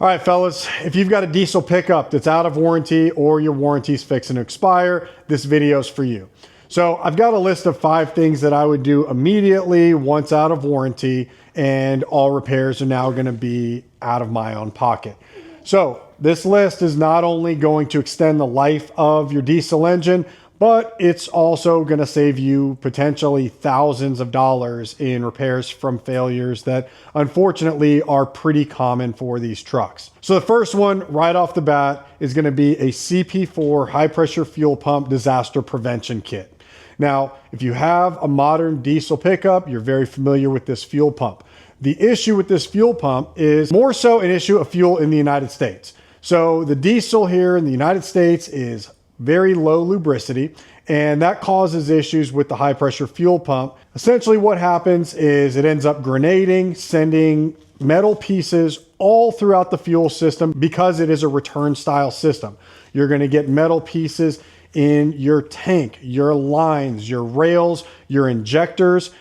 All right, fellas, if you've got a diesel pickup that's out of warranty or your warranty's fixing to expire, this video is for you. So I've got a list of 5 things that I would do immediately once out of warranty, and all repairs are now going to be out of my own pocket. So this list is not only going to extend the life of your diesel engine, but it's also going to save you potentially thousands of dollars in repairs from failures that unfortunately are pretty common for these trucks. So the first one right off the bat is going to be a CP4 high pressure fuel pump disaster prevention kit. Now, if you have a modern diesel pickup, you're very familiar with this fuel pump. The issue with this fuel pump is more so an issue of fuel in the United States. So the diesel here in the United States is very low lubricity, and that causes issues with the high pressure fuel pump. Essentially what happens is it ends up grenading, sending metal pieces all throughout the fuel system because it is a return style system. You're going to get metal pieces in your tank, your lines, your rails, your injectors,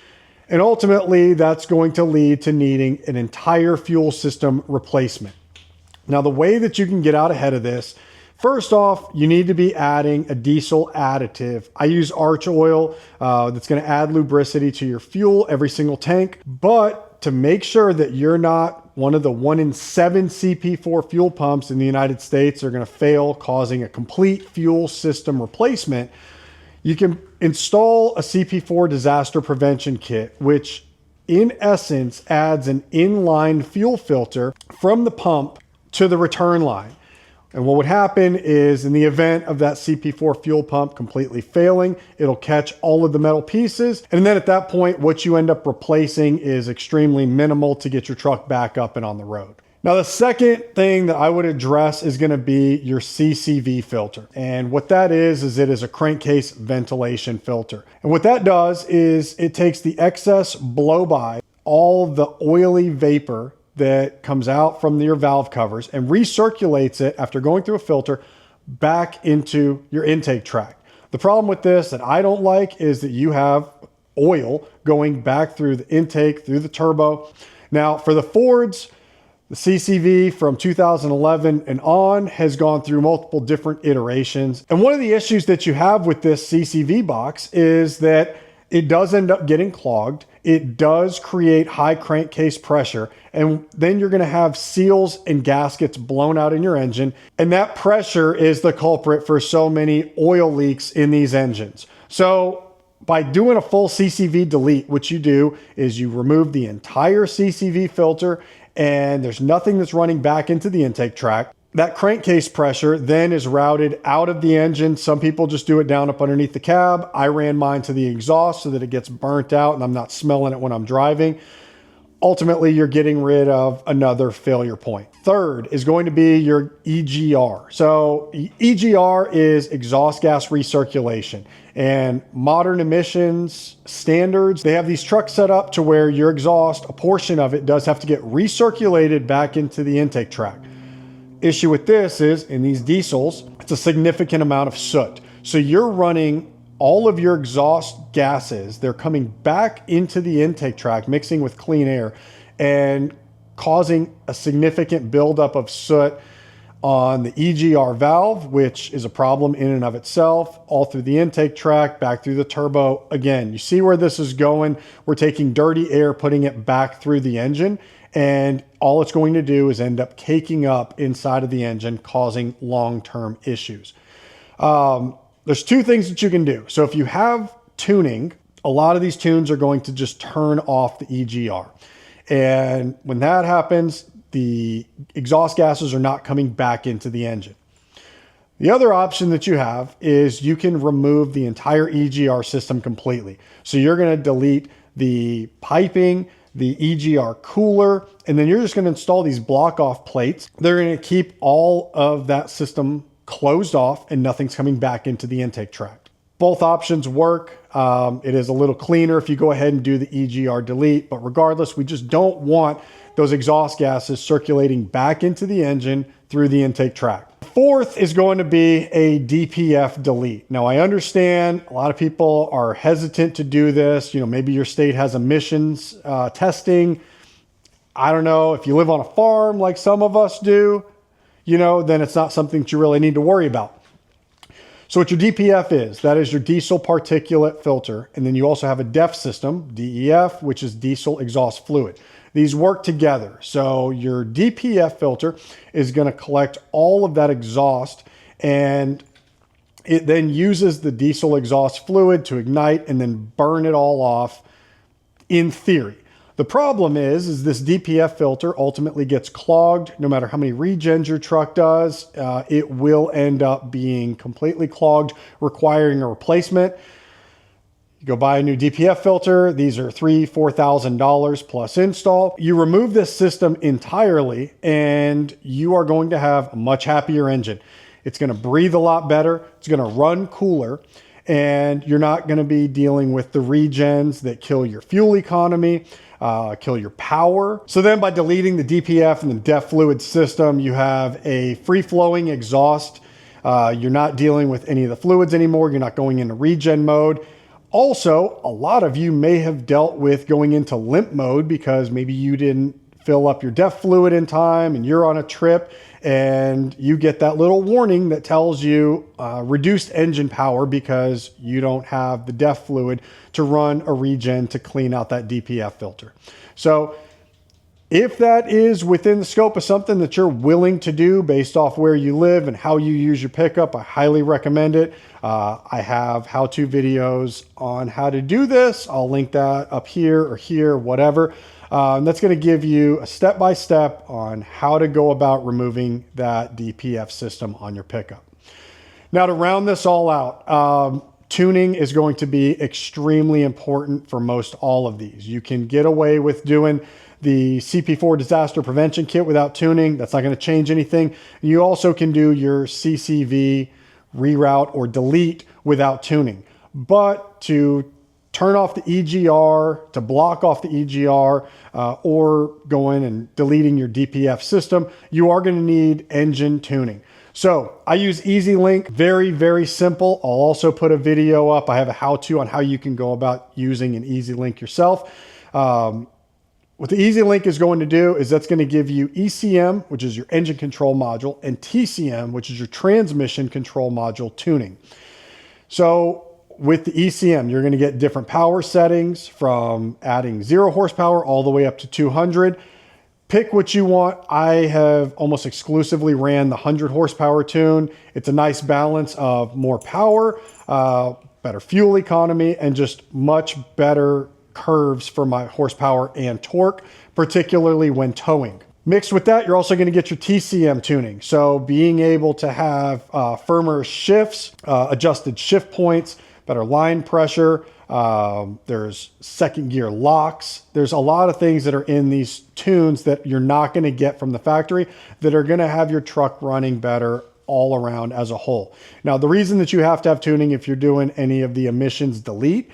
and ultimately that's going to lead to needing an entire fuel system replacement. Now, the way that you can get out ahead of this, first off, you need to be adding a diesel additive. I use Arch Oil that's going to add lubricity to your fuel every single tank. But to make sure that you're not one of the 1 in 7 CP4 fuel pumps in the United States are going to fail, causing a complete fuel system replacement, you can install a CP4 Disaster Prevention Kit, which in essence adds an inline fuel filter from the pump to the return line. And what would happen is in the event of that CP4 fuel pump completely failing, it'll catch all of the metal pieces. And then at that point, what you end up replacing is extremely minimal to get your truck back up and on the road. Now, the second thing that I would address is going to be your CCV filter. And what that is it is a crankcase ventilation filter. And what that does is it takes the excess blow by, all the oily vapor that comes out from your valve covers and recirculates it after going through a filter back into your intake tract. The problem with this that I don't like is that you have oil going back through the intake, through the turbo. Now, for the Fords, the CCV from 2011 and on has gone through multiple different iterations. And one of the issues that you have with this CCV box is that it does end up getting clogged. It does create high crankcase pressure, and then you're going to have seals and gaskets blown out in your engine. And that pressure is the culprit for so many oil leaks in these engines. So by doing a full CCV delete, what you do is you remove the entire CCV filter, and there's nothing that's running back into the intake tract. That crankcase pressure then is routed out of the engine. Some people just do it down up underneath the cab. I ran mine to the exhaust so that it gets burnt out and I'm not smelling it when I'm driving. Ultimately, you're getting rid of another failure point. Third is going to be your EGR. So EGR is exhaust gas recirculation, and modern emissions standards, they have these trucks set up to where your exhaust, a portion of it does have to get recirculated back into the intake tract. Issue with this is in these diesels, it's a significant amount of soot. So you're running all of your exhaust gases, they're coming back into the intake tract, mixing with clean air and causing a significant buildup of soot on the EGR valve, which is a problem in and of itself, all through the intake tract, back through the turbo. Again, you see where this is going. We're taking dirty air, putting it back through the engine, and all it's going to do is end up caking up inside of the engine, causing long-term issues. There's 2 things that you can do. So if you have tuning, a lot of these tunes are going to just turn off the EGR. And when that happens, the exhaust gases are not coming back into the engine. The other option that you have is you can remove the entire EGR system completely. So you're going to delete the piping, the EGR cooler, and then you're just going to install these block off plates. They're going to keep all of that system closed off and nothing's coming back into the intake tract. Both options work. It is a little cleaner if you go ahead and do the EGR delete, but regardless, we just don't want those exhaust gases circulating back into the engine through the intake tract. Fourth is going to be a DPF delete. Now, I understand a lot of people are hesitant to do this. You know, maybe your state has emissions testing. I don't know, if you live on a farm like some of us do, then it's not something that you really need to worry about. So what your DPF is, that is your diesel particulate filter. And then you also have a DEF system, DEF, which is diesel exhaust fluid. These work together. So your DPF filter is going to collect all of that exhaust, and it then uses the diesel exhaust fluid to ignite and then burn it all off in theory. The problem is this DPF filter ultimately gets clogged. No matter how many regens your truck does, it will end up being completely clogged, requiring a replacement. You go buy a new DPF filter. These are $3,000–$4,000 plus install. You remove this system entirely and you are going to have a much happier engine. It's going to breathe a lot better. It's going to run cooler, and you're not going to be dealing with the regens that kill your fuel economy, kill your power. So then by deleting the DPF and the DEF fluid system, you have a free-flowing exhaust. You're not dealing with any of the fluids anymore. You're not going into regen mode. Also, a lot of you may have dealt with going into limp mode because maybe you didn't fill up your DEF fluid in time and you're on a trip and you get that little warning that tells you reduced engine power because you don't have the DEF fluid to run a regen to clean out that DPF filter. So if that is within the scope of something that you're willing to do based off where you live and how you use your pickup, I highly recommend it. I have how-to videos on how to do this. I'll link that up here or here, whatever. That's going to give you a step-by-step on how to go about removing that DPF system on your pickup. Now, to round this all out, tuning is going to be extremely important for most all of these. You can get away with doing the CP4 Disaster Prevention Kit without tuning. That's not going to change anything. You also can do your CCV, Reroute, or Delete without tuning. But to turn off the EGR, to block off the EGR, or going and deleting your DPF system, you are going to need engine tuning. So I use LYNK, very, very simple. I'll also put a video up. I have a how-to on how you can go about using an LYNK yourself. What the LYNK is going to do is that's going to give you ECM, which is your engine control module, and TCM, which is your transmission control module tuning. So with the ECM, you're going to get different power settings from adding 0 horsepower all the way up to 200. Pick what you want. I have almost exclusively ran the 100 horsepower tune. It's a nice balance of more power, better fuel economy, and just much better curves for my horsepower and torque, particularly when towing. Mixed with that, you're also going to get your TCM tuning. So being able to have firmer shifts, adjusted shift points, better line pressure, there's second gear locks. There's a lot of things that are in these tunes that you're not going to get from the factory that are going to have your truck running better all around as a whole. Now, the reason that you have to have tuning if you're doing any of the emissions delete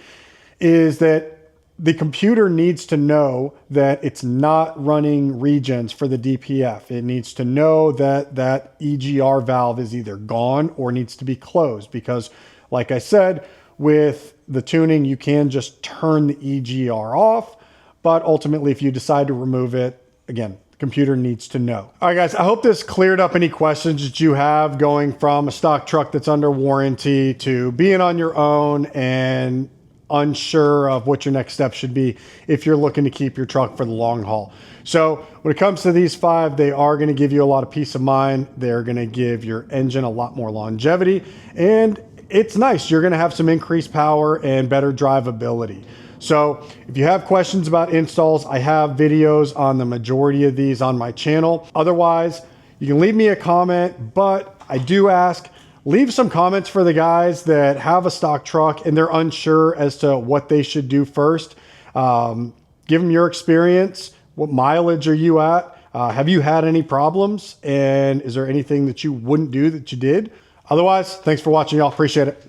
is that the computer needs to know that it's not running regens for the DPF. It needs to know that that EGR valve is either gone or needs to be closed because, like I said, with the tuning, you can just turn the EGR off, but ultimately, if you decide to remove it, again, the computer needs to know. All right, guys, I hope this cleared up any questions that you have going from a stock truck that's under warranty to being on your own and unsure of what your next step should be if you're looking to keep your truck for the long haul. So when it comes to these 5, they are going to give you a lot of peace of mind. They're going to give your engine a lot more longevity, and it's nice. You're going to have some increased power and better drivability. So if you have questions about installs, I have videos on the majority of these on my channel. Otherwise, you can leave me a comment, but I do ask, leave some comments for the guys that have a stock truck and they're unsure as to what they should do first. Give them your experience. What mileage are you at? Have you had any problems? And is there anything that you wouldn't do that you did? Otherwise, thanks for watching, y'all. Appreciate it.